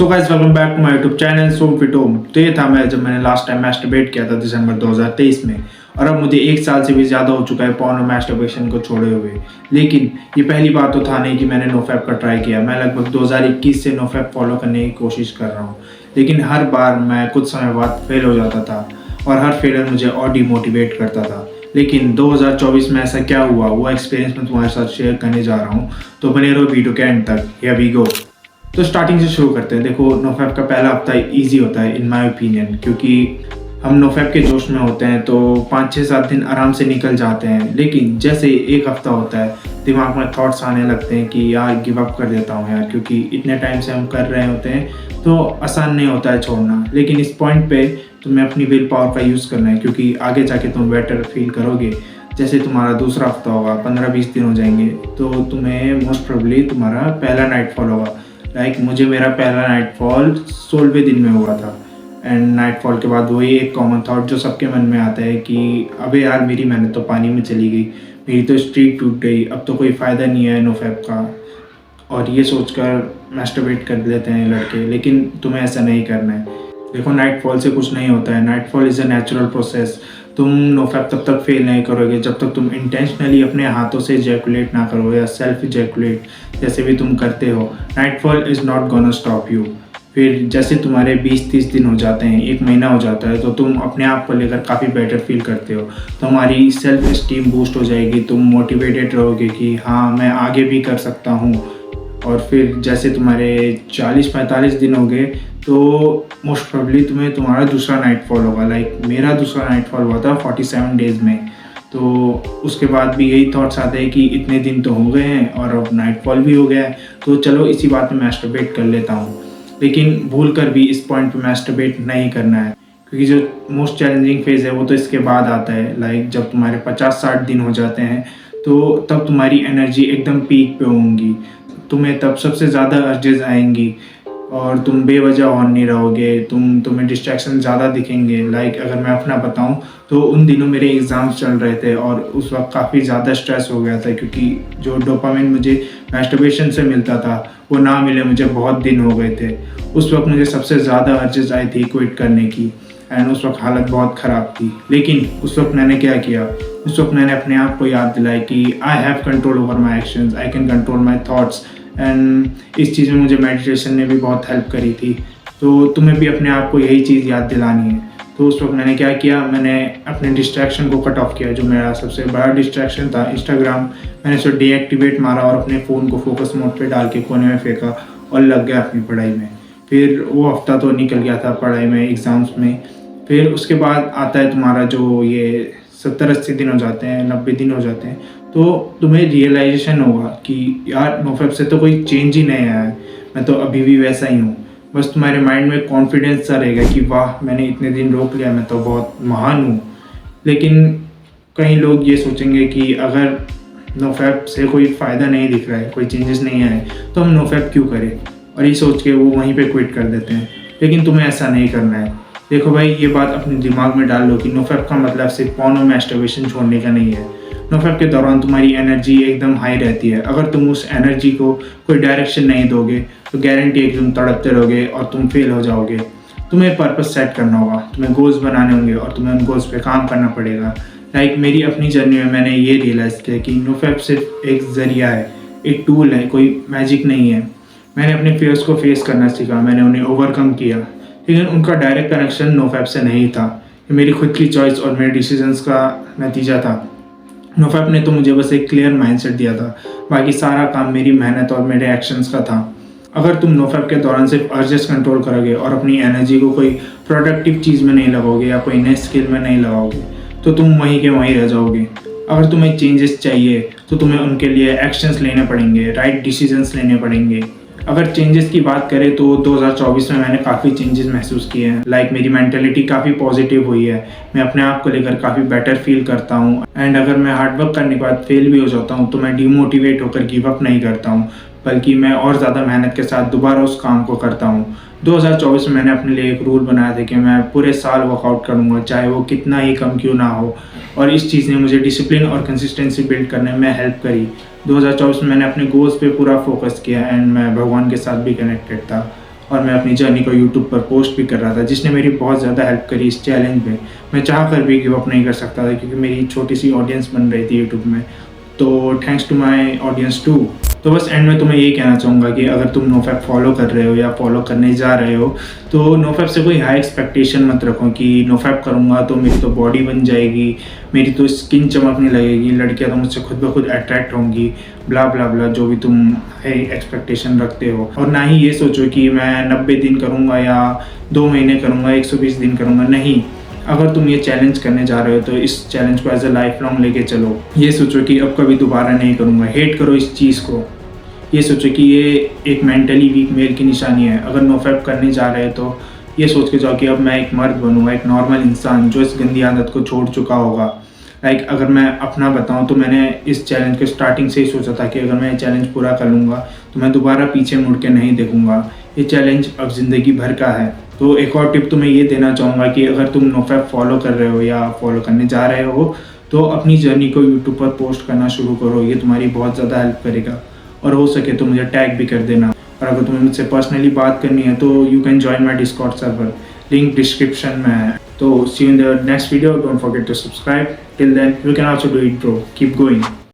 So guys welcome back to my YouTube channel Som fit home. तो ये था मैं जब मैंने लास्ट टाइम मैस्टरबेट किया था दिसंबर 2023 में, और अब मुझे 1 साल से भी ज़्यादा हो चुका है पॉर्नो मैस्टरबेशन को छोड़े हुए। लेकिन ये पहली बार तो था नहीं कि मैंने नोफैप का ट्राई किया। मैं लगभग 2021 से नोफैप फॉलो करने की कोशिश कर रहा हूँ, लेकिन हर बार मैं कुछ समय बाद फेल हो जाता था और हर फेलियर मुझे और डिमोटिवेट करता था। लेकिन 2024 में ऐसा क्या हुआ, वो एक्सपीरियंस मैं तुम्हारे साथ शेयर करने जा रहा हूँ, तो बने रहो वीडियो के एंड तक। Here we go. तो स्टार्टिंग से शुरू करते हैं। देखो, नोफैप का पहला हफ्ता इजी होता है इन माय ओपिनियन, क्योंकि हम नोफैप के जोश में होते हैं तो 5-6-7 दिन आराम से निकल जाते हैं। लेकिन जैसे एक हफ्ता होता है, दिमाग में थॉट्स आने लगते हैं कि यार गिव अप कर देता हूँ यार, क्योंकि इतने टाइम से हम कर रहे होते हैं तो आसान नहीं होता है छोड़ना। लेकिन इस पॉइंट पे तुम्हें अपनी विल पावर का यूज़ करना है, क्योंकि आगे जाके तुम बेटर फील करोगे। जैसे तुम्हारा दूसरा हफ्ता होगा, 15-20 दिन हो जाएंगे, तो तुम्हें मोस्ट प्रोबेबली तुम्हारा पहला नाइटफॉल होगा। मुझे मेरा पहला नाइटफॉल 16वें दिन में हुआ था। एंड नाइटफॉल के बाद वही एक कॉमन थॉट जो सबके मन में आता है कि अबे यार, मेरी मेहनत तो पानी में चली गई, मेरी तो स्ट्रीक टूट गई, अब तो कोई फ़ायदा नहीं है नोफैप का। और ये सोचकर मैस्टरबेट कर लेते हैं लड़के। लेकिन तुम्हें ऐसा नहीं करना है। देखो, नाइटफॉल से कुछ नहीं होता है। Nightfall is a natural process. तुम नोफैप तब तक फेल नहीं करोगे जब तक तुम इंटेंशनली अपने हाथों से इजैकुलेट ना करो, या सेल्फ इजैकुलेट जैसे भी तुम करते हो। Nightfall is not gonna stop you. फिर जैसे तुम्हारे 20-30 दिन हो जाते हैं, 1 महीना हो जाता है, तो तुम अपने आप को लेकर काफ़ी बेटर फील करते हो। तुम्हारी सेल्फ इस्टीम बूस्ट हो जाएगी, तुम मोटिवेटेड रहोगे कि हाँ, मैं आगे भी कर सकता हूँ। और फिर जैसे तुम्हारे 40-45 दिन हो गए, तो मोस्ट प्रोबेबली तुम्हारा दूसरा नाइटफॉल होगा। मेरा दूसरा नाइटफॉल हुआ था 47 डेज़ में। तो उसके बाद भी यही थॉट्स आते हैं कि इतने दिन तो हो गए हैं और अब नाइटफॉल भी हो गया है, तो चलो इसी बात में मैस्टरबेट कर लेता हूँ। लेकिन भूल कर भी इस पॉइंट पे मैस्टरबेट नहीं करना है, क्योंकि जो मोस्ट चैलेंजिंग फेज़ है वो तो इसके बाद आता है। जब तुम्हारे 50-60 दिन हो जाते हैं, तो तब तुम्हारी एनर्जी एकदम पीक पे होंगी। तुम्हें तब सबसे ज़्यादा अर्जेस आएंगी और तुम बेवजह ऑन नहीं रहोगे। तुम्हें डिस्ट्रैक्शन ज़्यादा दिखेंगे। अगर मैं अपना बताऊं तो उन दिनों मेरे एग्ज़ाम्स चल रहे थे और उस वक्त काफ़ी ज़्यादा स्ट्रेस हो गया था, क्योंकि जो डोपामिन मुझे मैस्टरबेशन से मिलता था वो ना मिले मुझे बहुत दिन हो गए थे। उस वक्त मुझे सबसे ज़्यादा अर्जेस आई थी क्विट करने की, एंड उस वक्त हालत बहुत ख़राब थी। लेकिन उस वक्त मैंने क्या किया, उस वक्त मैंने अपने आप को याद दिलाई कि I have control over my actions, I can control my thoughts. And इस चीज़ में मुझे मेडिटेशन ने भी बहुत हेल्प करी थी। तो तुम्हें भी अपने आप को यही चीज़ याद दिलानी है। तो उस वक्त मैंने क्या किया, मैंने अपने डिस्ट्रैक्शन को कट ऑफ किया। जो मेरा सबसे बड़ा डिस्ट्रैक्शन था इंस्टाग्राम, मैंने उसे डीएक्टिवेट मारा और अपने फ़ोन को फोकस मोड पे डाल के कोने में फेंका और लग गया अपनी पढ़ाई में। फिर वो हफ्ता तो निकल गया था पढ़ाई में, एग्ज़ाम्स में। फिर उसके बाद आता है तुम्हारा जो ये 70-80 दिन हो जाते हैं, 90 दिन हो जाते हैं, तो तुम्हें रियलाइजेशन होगा कि यार, नोफैप से तो कोई चेंज ही नहीं आया है, मैं तो अभी भी वैसा ही हूँ। बस तुम्हारे माइंड में कॉन्फिडेंस सा रहेगा कि वाह, मैंने इतने दिन रोक लिया, मैं तो बहुत महान हूँ। लेकिन कई लोग ये सोचेंगे कि अगर नोफैप से कोई फ़ायदा नहीं दिख रहा है, कोई चेंजेस नहीं आए, तो हम नोफैप क्यों करें, और ये सोच के वो वहीं पे क्विट कर देते हैं। लेकिन तुम्हें ऐसा नहीं करना है। देखो भाई, ये बात अपने दिमाग में डाल लो कि नोफैप का मतलब सिर्फ पॉर्नो मैस्टरबेशन छोड़ने का नहीं है। नोफैप के दौरान तुम्हारी एनर्जी एकदम हाई रहती है। अगर तुम उस एनर्जी को कोई डायरेक्शन नहीं दोगे, तो गारंटी है कि तुम तड़पते रहोगे और तुम फेल हो जाओगे। तुम्हें पर्पस सेट करना होगा, तुम्हें गोल्स बनाने होंगे और तुम्हें उन गोल्स पे काम करना पड़ेगा। मेरी अपनी जर्नी में मैंने ये रियलाइज़ किया कि नोफैप सिर्फ एक ज़रिया है, एक टूल है, कोई मैजिक नहीं है। मैंने अपने फेयर्स को फेस करना सीखा, मैंने उन्हें ओवरकम किया, लेकिन उनका डायरेक्ट कनेक्शन नोफैप से नहीं था। ये मेरी खुद की चॉइस और मेरे डिसीजंस का नतीजा था। नोफैप ने तो मुझे बस एक क्लियर माइंडसेट दिया था, बाकी सारा काम मेरी मेहनत और मेरे एक्शंस का था। अगर तुम नोफैप के दौरान सिर्फ अर्जेस कंट्रोल करोगे और अपनी एनर्जी को कोई प्रोडक्टिव चीज़ में नहीं लगाओगे या कोई नए स्किल में नहीं लगाओगे, तो तुम वहीं के वहीं रह जाओगे। अगर तुम्हें चेंजेस चाहिए, तो तुम्हें उनके लिए एक्शंस लेने पड़ेंगे, राइट डिसीजंस लेने पड़ेंगे। अगर चेंजेस की बात करें तो 2024 में मैंने काफ़ी चेंजेस महसूस किए हैं। मेरी मेंटालिटी काफ़ी पॉजिटिव हुई है, मैं अपने आप को लेकर काफ़ी बेटर फील करता हूँ। एंड अगर मैं हार्डवर्क करने के बाद फेल भी हो जाता हूँ, तो मैं डिमोटिवेट होकर गिव अप नहीं करता हूँ, बल्कि मैं और ज़्यादा मेहनत के साथ दोबारा उस काम को करता हूँ। 2024 में मैंने अपने लिए एक रूल बनाया था कि मैं पूरे साल वर्कआउट करूँगा, चाहे वो कितना ही कम क्यों ना हो। और इस चीज़ ने मुझे डिसिप्लिन और कंसिस्टेंसी बिल्ड करने में हेल्प करी। 2024 में मैंने अपने गोल्स पे पूरा फोकस किया एंड मैं भगवान के साथ भी कनेक्टेड था। और मैं अपनी जर्नी को यूट्यूब पर पोस्ट भी कर रहा था, जिसने मेरी बहुत ज़्यादा हेल्प करी इस चैलेंज में। मैं चाह कर भी गिव अप नहीं कर सकता था क्योंकि मेरी छोटी सी ऑडियंस बन रही थी यूट्यूब में। तो thanks to my audience too. तो बस एंड में तुम्हें ये कहना चाहूँगा कि अगर तुम नोफैप फॉलो कर रहे हो या फॉलो करने जा रहे हो तो नोफैप से कोई हाई एक्सपेक्टेशन मत रखो कि नोफैप करूँगा तो मेरी तो बॉडी बन जाएगी, मेरी तो स्किन चमकने लगेगी, लड़कियाँ तो मुझसे खुद ब खुद अट्रैक्ट होंगी, ब्ला ब्ला ब्ला, जो भी तुम है एक्सपेक्टेशन रखते हो। और ना ही ये सोचो कि मैं 90 दिन करूँगा या 2 महीने करूँगा, 120 दिन करूँगा। नहीं, अगर तुम ये चैलेंज करने जा रहे हो तो इस चैलेंज को एज अ लाइफ लॉन्ग लेके चलो। ये सोचो कि अब कभी दोबारा नहीं करूँगा, हेट करो इस चीज़ को। ये सोचो कि ये एक मेंटली वीक मेल की निशानी है। अगर नोफैप करने जा रहे हो तो ये सोच के जाओ कि अब मैं एक मर्द बनूंगा, एक नॉर्मल इंसान जो इस गंदी आदत को छोड़ चुका होगा। लाइक अगर मैं अपना बताऊं तो मैंने इस चैलेंज के स्टार्टिंग से ही सोचा था कि अगर मैं ये चैलेंज पूरा कर लूँगा तो मैं दोबारा पीछे मुड़ के नहीं देखूंगा। ये चैलेंज अब ज़िंदगी भर का है। तो एक और टिप तुम्हें ये देना चाहूँगा कि अगर तुम नोफैप फॉलो कर रहे हो या फॉलो करने जा रहे हो तो अपनी जर्नी को यूट्यूब पर पोस्ट करना शुरू करो। ये तुम्हारी बहुत ज़्यादा हेल्प करेगा। और हो सके तो मुझे टैग भी कर देना। और अगर तुम्हें मुझसे पर्सनली बात करनी है तो you can join my Discord server, link description में है। तो see you in the next video, don't forget to subscribe. Till then you can also do it bro, keep going.